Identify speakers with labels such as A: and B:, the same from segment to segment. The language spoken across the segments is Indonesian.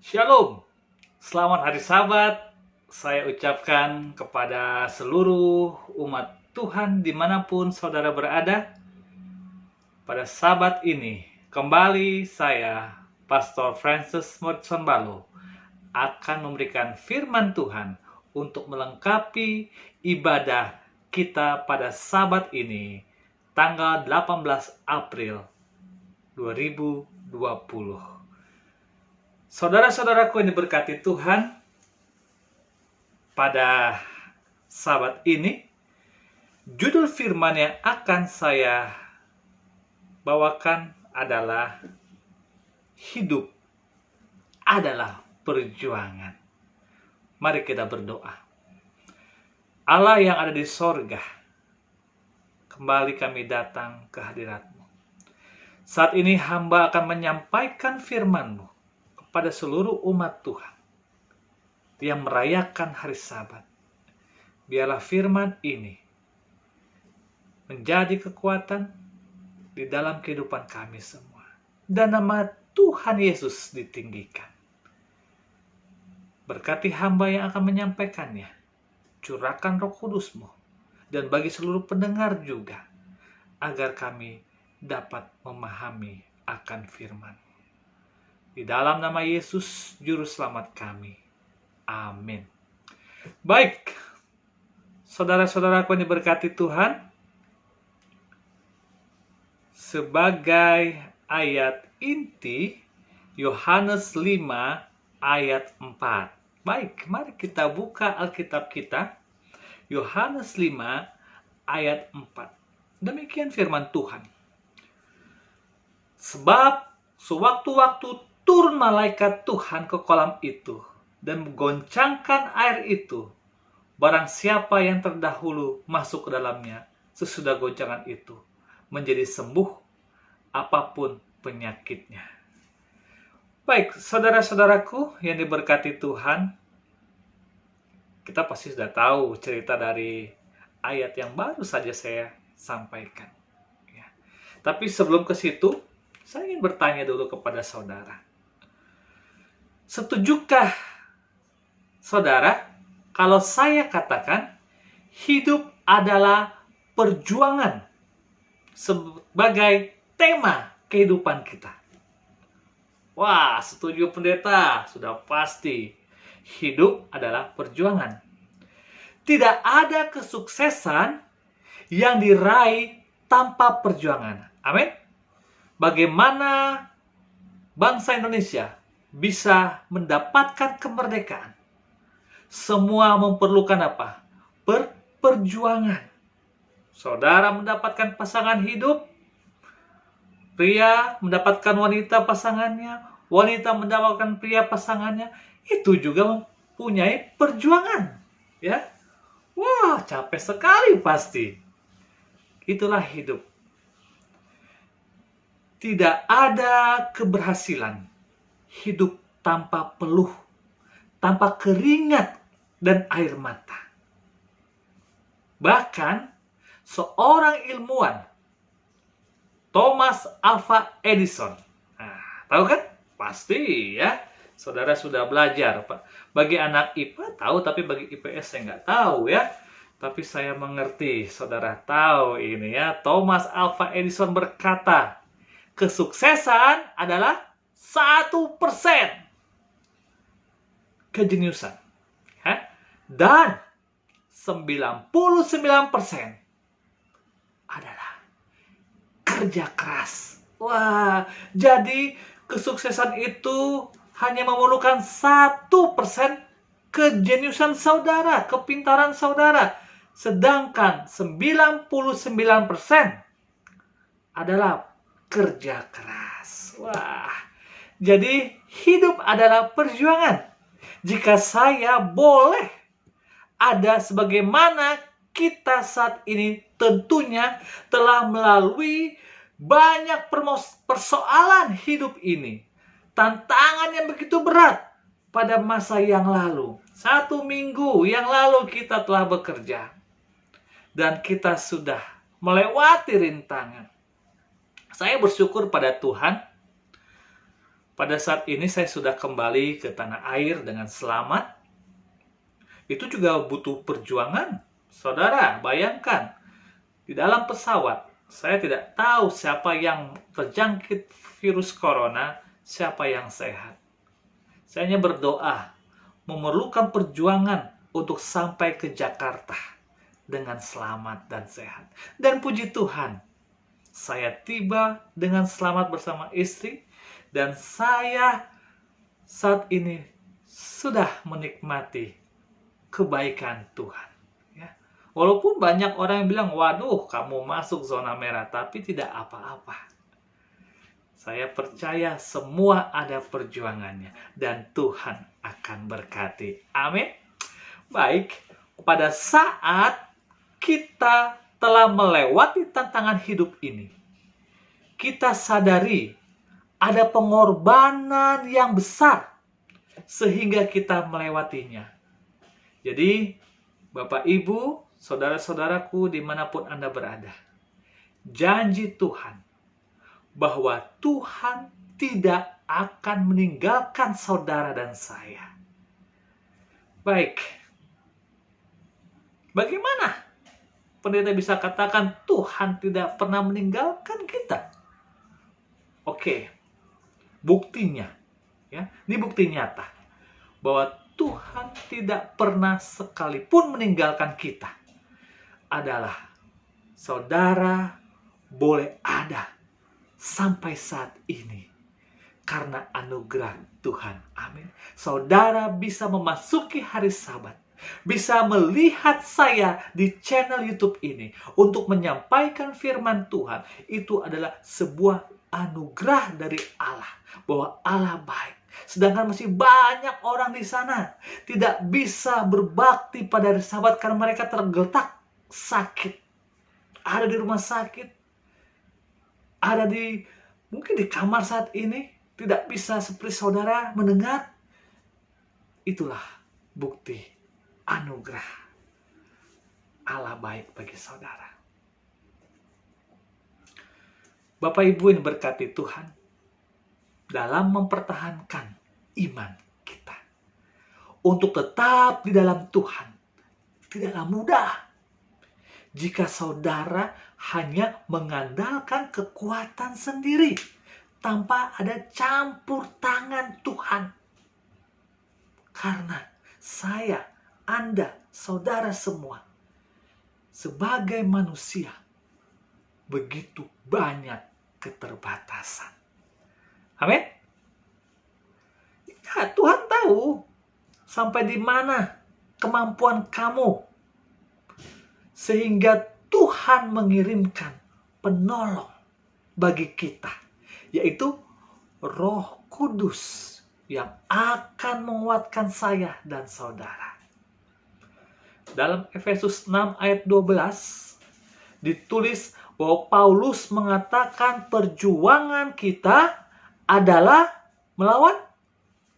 A: Shalom, selamat hari Sabat. Saya ucapkan kepada seluruh umat Tuhan dimanapun saudara berada. Pada Sabat ini, kembali saya, Pastor Francis Morrison Balo, akan memberikan firman Tuhan untuk melengkapi ibadah kita pada Sabat ini, tanggal 18 April 2020. Saudara-saudaraku yang diberkati Tuhan, pada Sabat ini, judul firman yang akan saya bawakan adalah hidup adalah perjuangan. Mari kita berdoa. Allah yang ada di sorga, kembali kami datang ke hadirat-Mu. Saat ini hamba akan menyampaikan firman-Mu pada seluruh umat Tuhan yang merayakan hari Sabat. Biarlah firman ini menjadi kekuatan di dalam kehidupan kami semua. Dan nama Tuhan Yesus ditinggikan. Berkati hamba yang akan menyampaikannya. Curahkan Roh Kudus-Mu. Dan bagi seluruh pendengar juga. Agar kami dapat memahami akan firman. Di dalam nama Yesus, Juru Selamat kami. Amin. Baik, saudara-saudaraku yang diberkati Tuhan, sebagai ayat inti, Yohanes 5 ayat 4. Baik, mari kita buka Alkitab kita, Yohanes 5 ayat 4. Demikian firman Tuhan. Sebab sewaktu-waktu turun malaikat Tuhan ke kolam itu dan menggoncangkan air itu. Barang siapa yang terdahulu masuk ke dalamnya sesudah goncangan itu menjadi sembuh apapun penyakitnya. Baik, saudara-saudaraku yang diberkati Tuhan, kita pasti sudah tahu cerita dari ayat yang baru saja saya sampaikan. Ya. Tapi sebelum ke situ, saya ingin bertanya dulu kepada saudara. Setujukah saudara kalau saya katakan hidup adalah perjuangan sebagai tema kehidupan kita? Wah, setuju pendeta, sudah pasti. Hidup adalah perjuangan. Tidak ada kesuksesan yang diraih tanpa perjuangan. Amin. Bagaimana bangsa Indonesia bisa mendapatkan kemerdekaan? Semua memerlukan apa? Perjuangan. Saudara mendapatkan pasangan hidup, pria mendapatkan wanita pasangannya, wanita mendapatkan pria pasangannya, itu juga mempunyai perjuangan. Ya, wah, capek sekali pasti. Itulah hidup. Tidak ada keberhasilan hidup tanpa peluh, tanpa keringat dan air mata. Bahkan seorang ilmuwan, Thomas Alva Edison. Nah, tahu kan? Pasti ya. Saudara sudah belajar, Pak. Bagi anak IPA tahu, tapi bagi IPS saya nggak tahu ya. Tapi saya mengerti, saudara tahu ini ya. Thomas Alva Edison berkata, kesuksesan adalah 1% kejeniusan. Dan 99% adalah kerja keras. Wah, jadi kesuksesan itu hanya memerlukan 1% kejeniusan saudara, kepintaran saudara. Sedangkan 99% adalah kerja keras. Wah, jadi hidup adalah perjuangan. Jika saya boleh ada sebagaimana kita saat ini, tentunya telah melalui banyak persoalan hidup ini. Tantangan yang begitu berat pada masa yang lalu. 1 minggu yang lalu kita telah bekerja. Dan kita sudah melewati rintangan. Saya bersyukur pada Tuhan Pada saat ini saya sudah kembali ke tanah air dengan selamat. Itu juga butuh perjuangan. Saudara, bayangkan, di dalam pesawat, saya tidak tahu siapa yang terjangkit virus corona, siapa yang sehat. Saya hanya berdoa, memerlukan perjuangan untuk sampai ke Jakarta dengan selamat dan sehat. Dan puji Tuhan, saya tiba dengan selamat bersama istri, dan saya saat ini sudah menikmati kebaikan Tuhan. Ya. Walaupun banyak orang yang bilang, waduh kamu masuk zona merah, tapi tidak apa-apa. Saya percaya semua ada perjuangannya, dan Tuhan akan berkati. Amin. Baik, pada saat kita telah melewati tantangan hidup ini, kita sadari ada pengorbanan yang besar sehingga kita melewatinya. Jadi, Bapak Ibu, saudara-saudaraku dimanapun Anda berada, janji Tuhan bahwa Tuhan tidak akan meninggalkan saudara dan saya. Baik, bagaimana pendeta bisa katakan Tuhan tidak pernah meninggalkan kita? Oke, buktinya, ya, ini bukti nyata bahwa Tuhan tidak pernah sekalipun meninggalkan kita adalah saudara boleh ada sampai saat ini karena anugerah Tuhan. Amin. Saudara bisa memasuki hari Sabat, bisa melihat saya di channel YouTube ini untuk menyampaikan firman Tuhan. Itu adalah sebuah anugerah dari Allah, bahwa Allah baik. Sedangkan masih banyak orang di sana tidak bisa berbakti pada hari Sabat karena mereka tergeletak sakit. Ada di rumah sakit, ada mungkin di kamar saat ini, tidak bisa seperti saudara mendengar. Itulah bukti anugerah Allah baik bagi saudara. Bapak Ibu yang berkati Tuhan, dalam mempertahankan iman kita untuk tetap di dalam Tuhan tidaklah mudah jika saudara hanya mengandalkan kekuatan sendiri tanpa ada campur tangan Tuhan. Karena saya, Anda, saudara semua sebagai manusia begitu banyak keterbatasan. Amin. Ya, Tuhan tahu sampai di mana kemampuan kamu, sehingga Tuhan mengirimkan penolong bagi kita, yaitu Roh Kudus yang akan menguatkan saya dan saudara. Dalam Efesus 6 ayat 12 ditulis bahwa Paulus mengatakan perjuangan kita adalah melawan,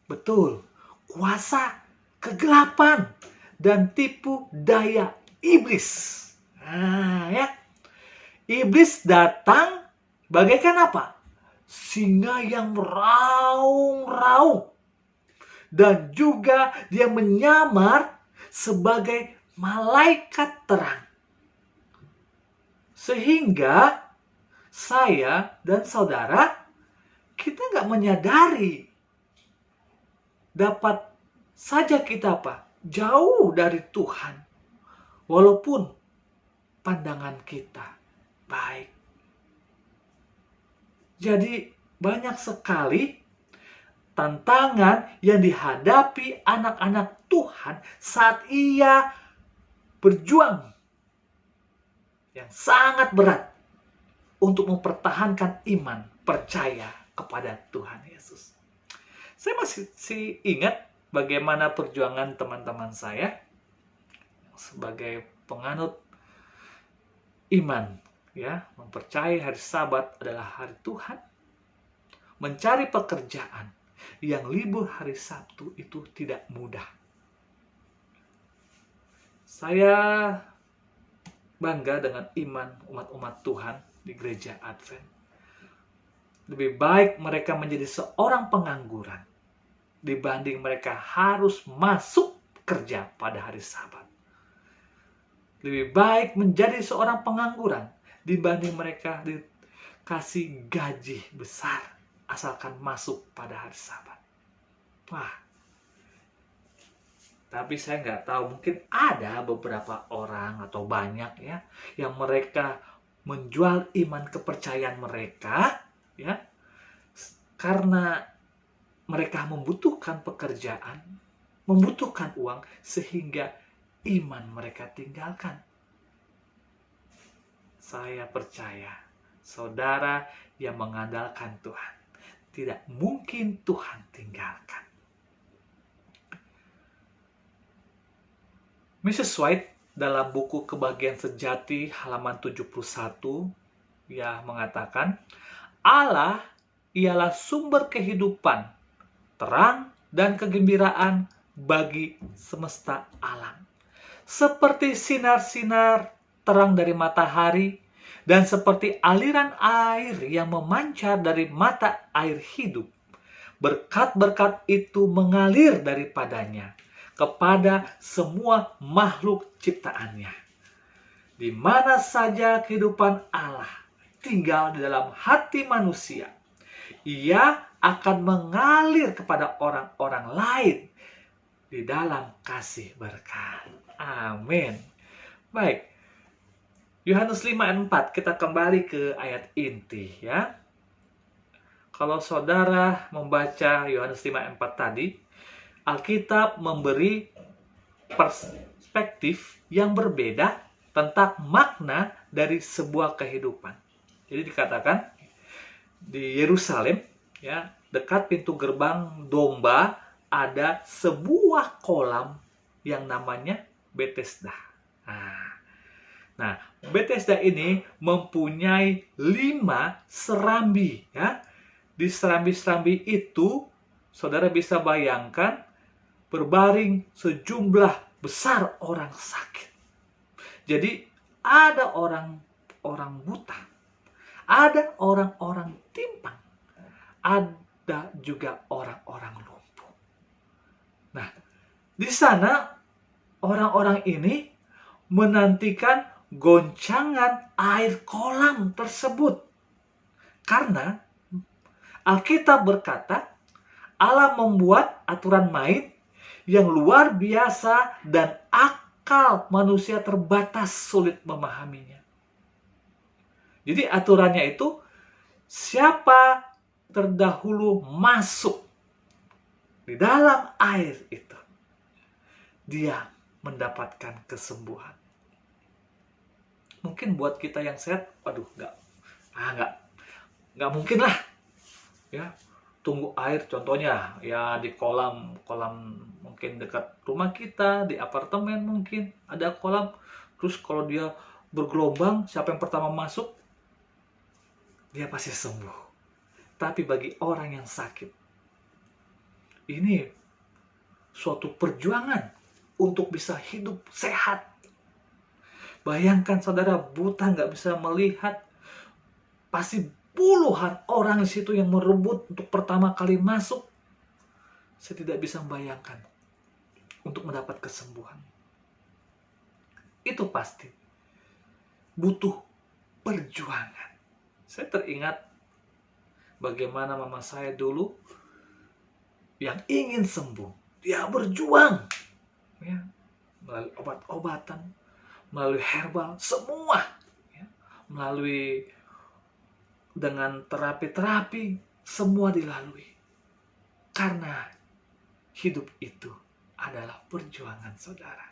A: betul, kuasa kegelapan dan tipu daya iblis. Nah, ya. Iblis datang bagaikan apa? Singa yang meraung-raung. Dan juga dia menyamar sebagai malaikat terang. Sehingga saya dan saudara, kita nggak menyadari. Dapat saja kita apa? Jauh dari Tuhan. Walaupun pandangan kita baik. Jadi banyak sekali tantangan yang dihadapi anak-anak Tuhan saat ia berjuang yang sangat berat untuk mempertahankan iman percaya kepada Tuhan Yesus. Saya masih ingat bagaimana perjuangan teman-teman saya sebagai penganut iman, ya, mempercayai hari Sabat adalah hari Tuhan, mencari pekerjaan yang libur hari Sabtu itu tidak mudah. Saya bangga dengan iman umat-umat Tuhan di gereja Advent. Lebih baik mereka menjadi seorang pengangguran dibanding mereka harus masuk kerja pada hari Sabat. Lebih baik menjadi seorang pengangguran dibanding mereka dikasih gaji besar asalkan masuk pada hari Sabat. Wah, tapi saya nggak tahu, mungkin ada beberapa orang atau banyak ya yang mereka menjual iman kepercayaan mereka ya karena mereka membutuhkan pekerjaan, membutuhkan uang sehingga iman mereka tinggalkan. Saya percaya saudara yang mengandalkan Tuhan, tidak mungkin Tuhan tinggalkan. Mrs. White dalam buku Kebahagiaan Sejati halaman 71 ya mengatakan, Allah ialah sumber kehidupan, terang dan kegembiraan bagi semesta alam. Seperti sinar-sinar terang dari matahari dan seperti aliran air yang memancar dari mata air hidup, berkat-berkat itu mengalir daripadanya kepada semua makhluk ciptaannya. Di mana saja kehidupan Allah tinggal di dalam hati manusia, ia akan mengalir kepada orang-orang lain di dalam kasih berkat. Amin. Baik. Yohanes 5 ayat 4, kita kembali ke ayat inti ya. Kalau saudara membaca Yohanes 5 ayat 4 tadi, Alkitab memberi perspektif yang berbeda tentang makna dari sebuah kehidupan. Jadi dikatakan di Yerusalem ya, dekat pintu gerbang domba ada sebuah kolam yang namanya Bethesda. Nah, Bethesda ini mempunyai 5 serambi ya. Di serambi-serambi itu saudara bisa bayangkan berbaring sejumlah besar orang sakit. Jadi ada orang buta, ada orang-orang timpang, ada juga orang-orang lumpuh. Nah, di sana orang-orang ini menantikan goncangan air kolam tersebut. Karena Alkitab berkata, Allah membuat aturan main yang luar biasa dan akal manusia terbatas sulit memahaminya. Jadi aturannya itu, siapa terdahulu masuk di dalam air itu, dia mendapatkan kesembuhan. Mungkin buat kita yang sehat, waduh, nggak mungkin lah, ya. Tunggu air, contohnya ya di kolam mungkin dekat rumah kita, di apartemen mungkin ada kolam. Terus kalau dia bergelombang, siapa yang pertama masuk, dia pasti sembuh. Tapi bagi orang yang sakit, ini suatu perjuangan untuk bisa hidup sehat. Bayangkan saudara buta, nggak bisa melihat, pasti puluhan orang di situ yang merebut untuk pertama kali masuk. Saya tidak bisa membayangkan untuk mendapat kesembuhan. Itu pasti butuh perjuangan. Saya teringat bagaimana mama saya dulu yang ingin sembuh. Dia berjuang ya, melalui obat-obatan, melalui herbal, semua ya, melalui dengan terapi-terapi, semua dilalui. Karena hidup itu adalah perjuangan saudara.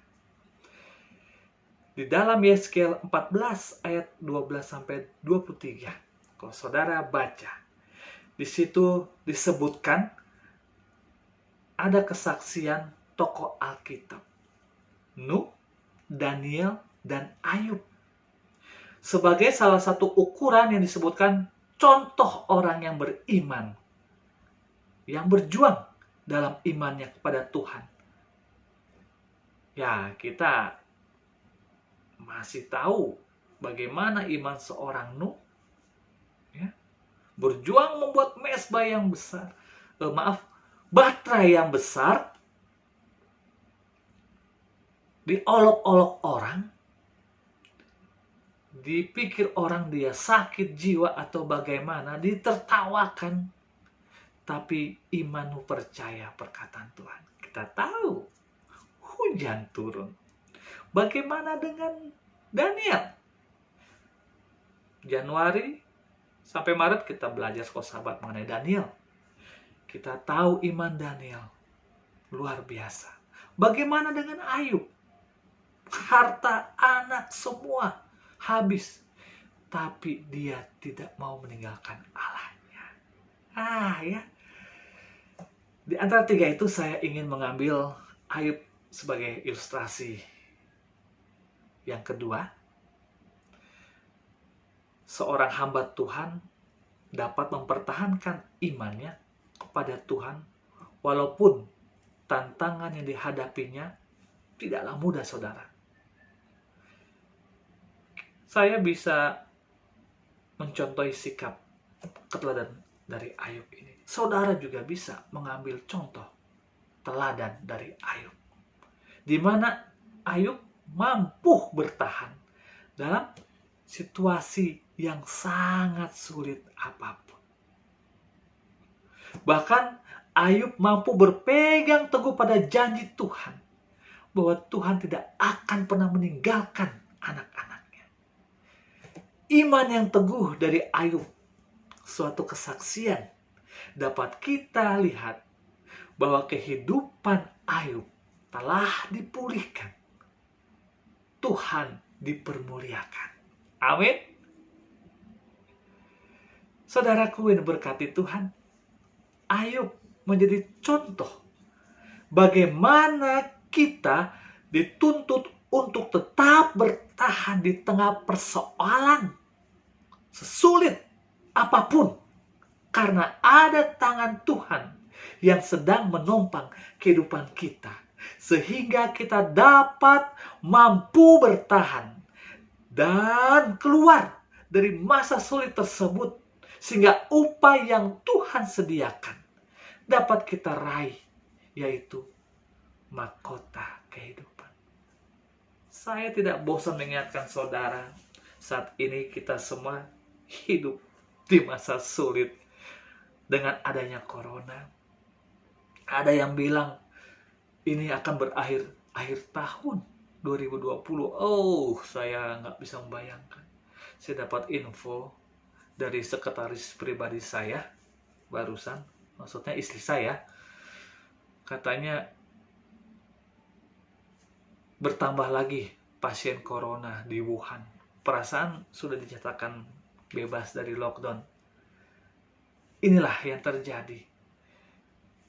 A: Di dalam Yeskiel 14 ayat 12-23, kalau saudara baca, di situ disebutkan ada kesaksian tokoh Alkitab, Nuh, Daniel, dan Ayub, sebagai salah satu ukuran yang disebutkan contoh orang yang beriman, yang berjuang dalam imannya kepada Tuhan. Ya, kita masih tahu bagaimana iman seorang Nuh. Ya. berjuang membuat mesbah yang besar, baterai yang besar, diolok-olok orang, dipikir orang dia sakit jiwa atau bagaimana, ditertawakan. Tapi imanmu percaya perkataan Tuhan. Kita tahu hujan turun. Bagaimana dengan Daniel? Januari sampai Maret kita belajar sahabat mengenai Daniel. Kita tahu iman Daniel luar biasa. Bagaimana dengan Ayub? Harta, anak semua habis, tapi dia tidak mau meninggalkan Allahnya. Ya. Di antara tiga itu saya ingin mengambil Ayub sebagai ilustrasi. Yang kedua, seorang hamba Tuhan dapat mempertahankan imannya kepada Tuhan walaupun tantangan yang dihadapinya tidaklah mudah, saudara. Saya bisa mencontohi sikap keteladan dari Ayub ini. Saudara juga bisa mengambil contoh teladan dari Ayub, di mana Ayub mampu bertahan dalam situasi yang sangat sulit apapun. Bahkan Ayub mampu berpegang teguh pada janji Tuhan bahwa Tuhan tidak akan pernah meninggalkan anak-anaknya. Iman yang teguh dari Ayub, suatu kesaksian dapat kita lihat bahwa kehidupan Ayub telah dipulihkan. Tuhan dipermuliakan. Amin. Saudaraku yang berkati Tuhan, Ayub menjadi contoh bagaimana kita dituntut untuk tetap bertahan di tengah persoalan sesulit apapun, karena ada tangan Tuhan yang sedang menopang kehidupan kita, sehingga kita dapat mampu bertahan dan keluar dari masa sulit tersebut, sehingga upah yang Tuhan sediakan dapat kita raih, yaitu mahkota kehidupan. Saya tidak bosan mengingatkan saudara, saat ini kita semua hidup di masa sulit dengan adanya corona. Ada yang bilang ini akan berakhir akhir tahun 2020. Saya nggak bisa membayangkan. Saya dapat info dari sekretaris pribadi saya barusan, maksudnya istri saya, katanya bertambah lagi pasien corona di Wuhan. Perasaan sudah dinyatakan bebas dari lockdown. Inilah yang terjadi.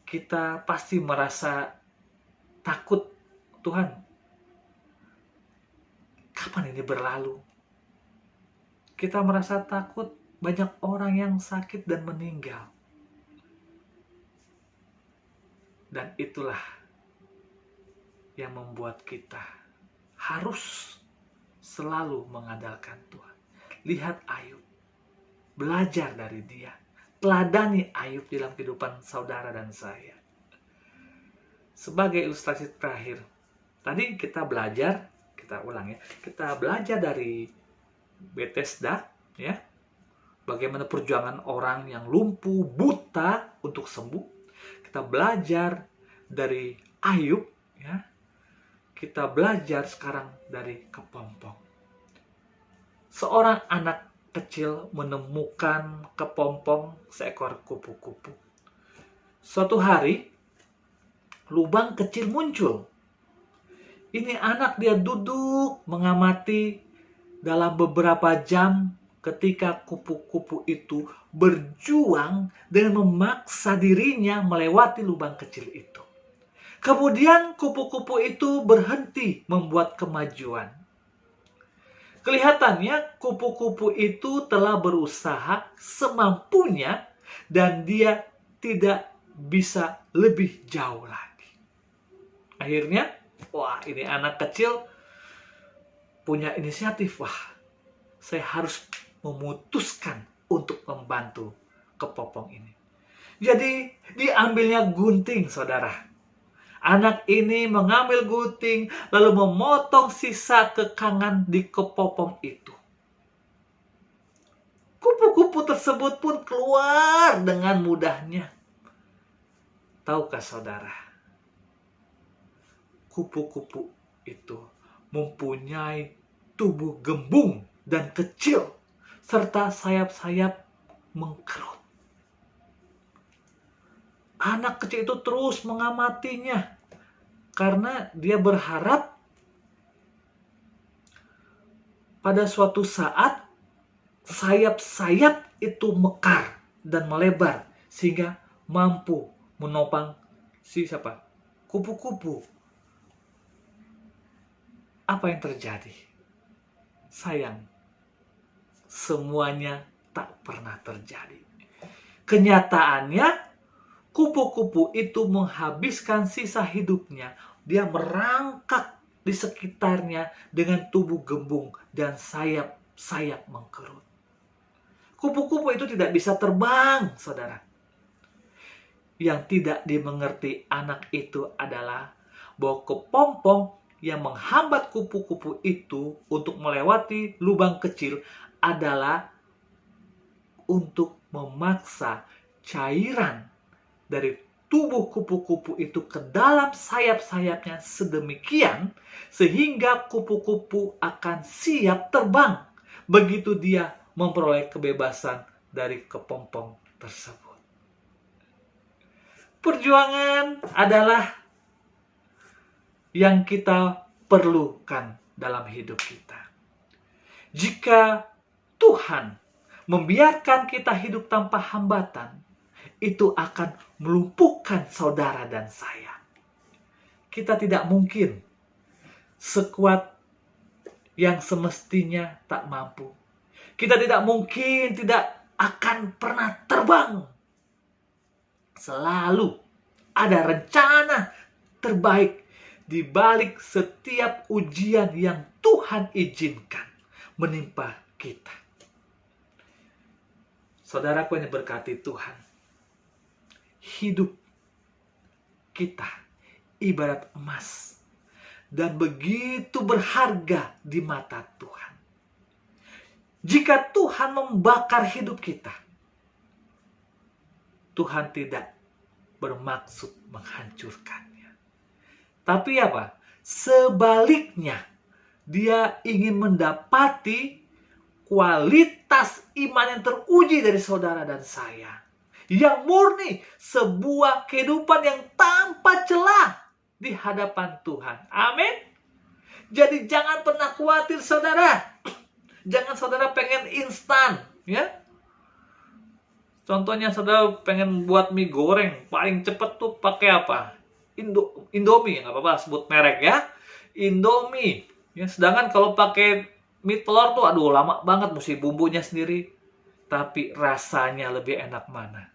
A: Kita pasti merasa takut, Tuhan, kapan ini berlalu? Kita merasa takut, banyak orang yang sakit dan meninggal. Dan itulah yang membuat kita harus selalu mengandalkan Tuhan. Lihat Ayub, belajar dari dia, teladani Ayub dalam kehidupan saudara dan saya. Sebagai ilustrasi terakhir, tadi kita belajar, kita ulang ya, kita belajar dari Bethesda, ya, bagaimana perjuangan orang yang lumpuh, buta untuk sembuh. Kita belajar dari Ayub, ya. Kita belajar sekarang dari kepompong. Seorang anak kecil menemukan kepompong seekor kupu-kupu. Suatu hari, lubang kecil muncul. Ini anak dia duduk mengamati dalam beberapa jam ketika kupu-kupu itu berjuang dan memaksa dirinya melewati lubang kecil itu. Kemudian kupu-kupu itu berhenti membuat kemajuan. Kelihatannya kupu-kupu itu telah berusaha semampunya dan dia tidak bisa lebih jauh lagi. Akhirnya, ini anak kecil punya inisiatif. Saya harus memutuskan untuk membantu kepompong ini. Jadi diambilnya gunting, saudara. Anak ini mengambil gunting lalu memotong sisa kekangan di kepompong itu. Kupu-kupu tersebut pun keluar dengan mudahnya. Tahukah saudara, kupu-kupu itu mempunyai tubuh gembung dan kecil serta sayap-sayap mengkerut. Anak kecil itu terus mengamatinya karena dia berharap pada suatu saat sayap-sayap itu mekar dan melebar sehingga mampu menopang kupu-kupu. Apa yang terjadi? Sayang, semuanya tak pernah terjadi. Kenyataannya, kupu-kupu itu menghabiskan sisa hidupnya. Dia merangkak di sekitarnya dengan tubuh gembung dan sayap-sayap mengkerut. Kupu-kupu itu tidak bisa terbang, saudara. Yang tidak dimengerti anak itu adalah bahwa kepompong yang menghambat kupu-kupu itu untuk melewati lubang kecil adalah untuk memaksa cairan dari tubuh kupu-kupu itu ke dalam sayap-sayapnya sedemikian sehingga kupu-kupu akan siap terbang begitu dia memperoleh kebebasan dari kepompong tersebut. Perjuangan adalah yang kita perlukan dalam hidup kita. Jika Tuhan membiarkan kita hidup tanpa hambatan, itu akan melumpuhkan saudara dan saya. Kita tidak mungkin sekuat yang semestinya tak mampu. Kita tidak mungkin tidak akan pernah terbang. Selalu ada rencana terbaik di balik setiap ujian yang Tuhan izinkan menimpa kita. Saudaraku yang diberkati Tuhan, hidup kita ibarat emas dan begitu berharga di mata Tuhan. Jika Tuhan membakar hidup kita, Tuhan tidak bermaksud menghancurkannya. Tapi apa? Sebaliknya, Dia ingin mendapati kualitas iman yang teruji dari saudara dan saya. Yang murni, sebuah kehidupan yang tanpa celah di hadapan Tuhan. Amin. Jadi jangan pernah khawatir saudara. Jangan saudara pengen instan, ya. Contohnya saudara pengen buat mie goreng, paling cepat tuh pakai apa? Indomie, nggak apa-apa sebut merek ya. Indomie. Ya, sedangkan kalau pakai mie telur tuh aduh lama banget mesti bumbunya sendiri. Tapi rasanya lebih enak mana?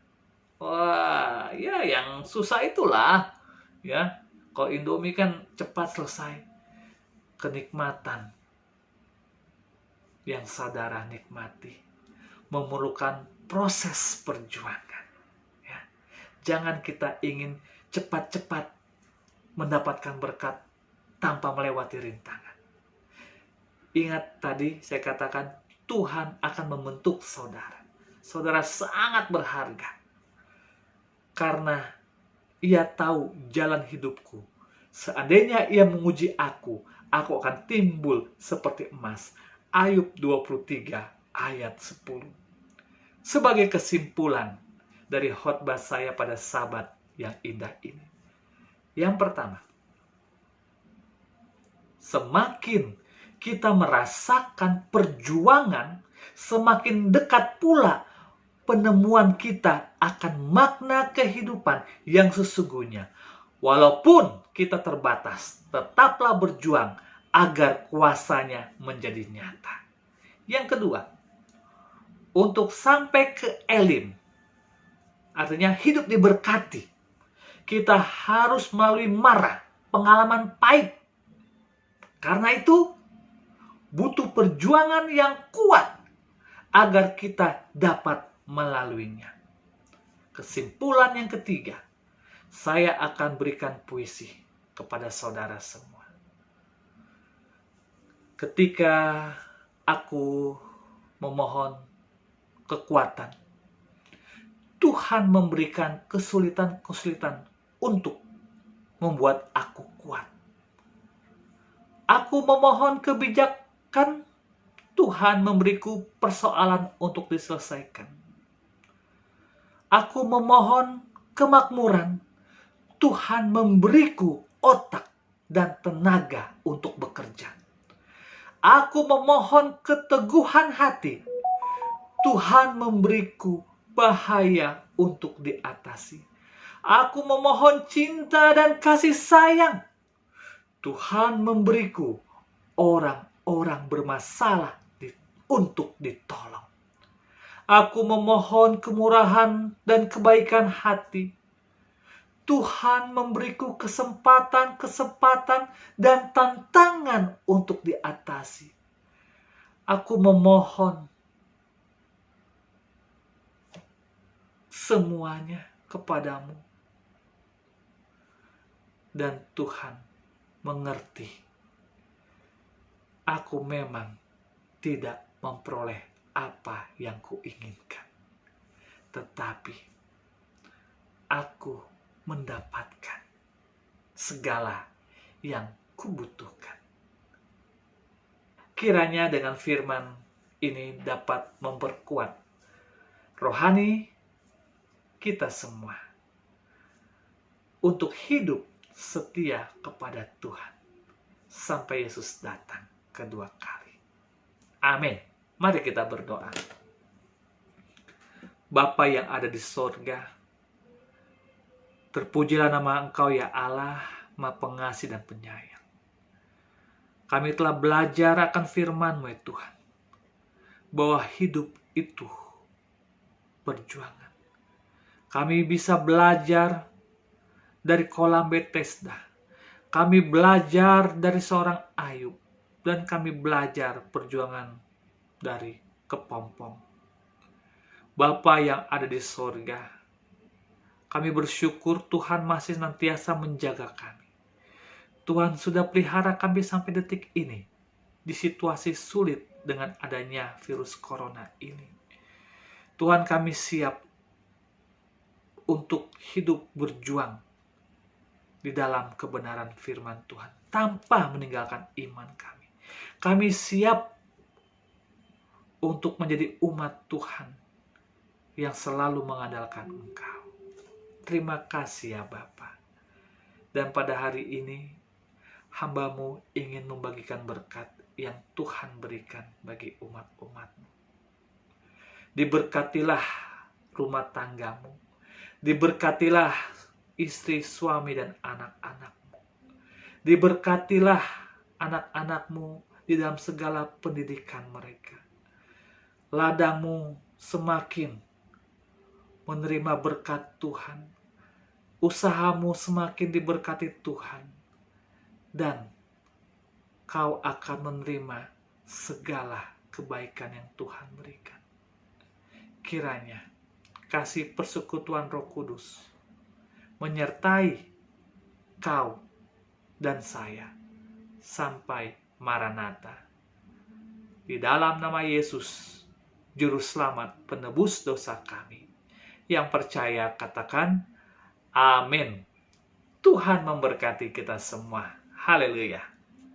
A: Wah, ya yang susah itulah. Ya, kalau Indomie kan cepat selesai. Kenikmatan yang saudara nikmati memerlukan proses perjuangan. Ya. Jangan kita ingin cepat-cepat mendapatkan berkat tanpa melewati rintangan. Ingat tadi saya katakan Tuhan akan membentuk saudara. Saudara sangat berharga. Karena Ia tahu jalan hidupku. Seandainya Ia menguji aku akan timbul seperti emas. Ayub 23 ayat 10. Sebagai kesimpulan dari khotbah saya pada Sabat yang indah ini. Yang pertama, semakin kita merasakan perjuangan, semakin dekat pula penemuan kita akan makna kehidupan yang sesungguhnya. Walaupun kita terbatas, tetaplah berjuang agar kuasanya menjadi nyata. Yang kedua, untuk sampai ke Elim, artinya hidup diberkati, kita harus melalui mara, pengalaman pahit. Karena itu, butuh perjuangan yang kuat agar kita dapat melaluinya. kesimpulan yang ketiga, saya akan berikan puisi kepada saudara semua. Ketika aku memohon kekuatan, Tuhan memberikan kesulitan-kesulitan untuk membuat aku kuat. Aku memohon kebijakan, Tuhan memberiku persoalan untuk diselesaikan. Aku memohon kemakmuran, Tuhan memberiku otak dan tenaga untuk bekerja. Aku memohon keteguhan hati, Tuhan memberiku bahaya untuk diatasi. Aku memohon cinta dan kasih sayang, Tuhan memberiku orang-orang bermasalah untuk ditolong. Aku memohon kemurahan dan kebaikan hati, Tuhan memberiku kesempatan dan tantangan untuk diatasi. Aku memohon semuanya kepadamu. Dan Tuhan mengerti. Aku memang tidak memperoleh apa yang kuinginkan. Tetapi aku mendapatkan segala yang kubutuhkan. Kiranya dengan firman ini dapat memperkuat rohani kita semua untuk hidup setia kepada Tuhan sampai Yesus datang kedua kali. Amin. Mari kita berdoa. Bapa yang ada di sorga, terpujilah nama Engkau ya Allah, Maha Pengasih dan Penyayang. Kami telah belajar akan firman-Mu ya Tuhan, bahwa hidup itu perjuangan. Kami bisa belajar dari kolam Bethesda. Kami belajar dari seorang Ayub. Dan kami belajar perjuangan dari kepompong. Bapa yang ada di sorga, kami bersyukur Tuhan masih senantiasa menjaga kami. Tuhan sudah pelihara kami sampai detik ini, di situasi sulit dengan adanya virus corona ini. Tuhan, kami siap untuk hidup berjuang di dalam kebenaran firman Tuhan, tanpa meninggalkan iman kami. Kami siap untuk menjadi umat Tuhan yang selalu mengandalkan Engkau. Terima kasih ya Bapa. Dan pada hari ini, hamba-Mu ingin membagikan berkat yang Tuhan berikan bagi umat-umat-Mu. Diberkatilah rumah tanggamu. Diberkatilah istri, suami, dan anak-anak-Mu. Diberkatilah anak-anak-Mu di dalam segala pendidikan mereka. Ladang-Mu semakin menerima berkat Tuhan. Usahamu semakin diberkati Tuhan. Dan kau akan menerima segala kebaikan yang Tuhan berikan. Kiranya kasih persekutuan Roh Kudus menyertai kau dan saya sampai Maranatha. Di dalam nama Yesus, Juru Selamat penebus dosa kami. Yang percaya katakan, amin. Tuhan memberkati kita semua. Haleluya.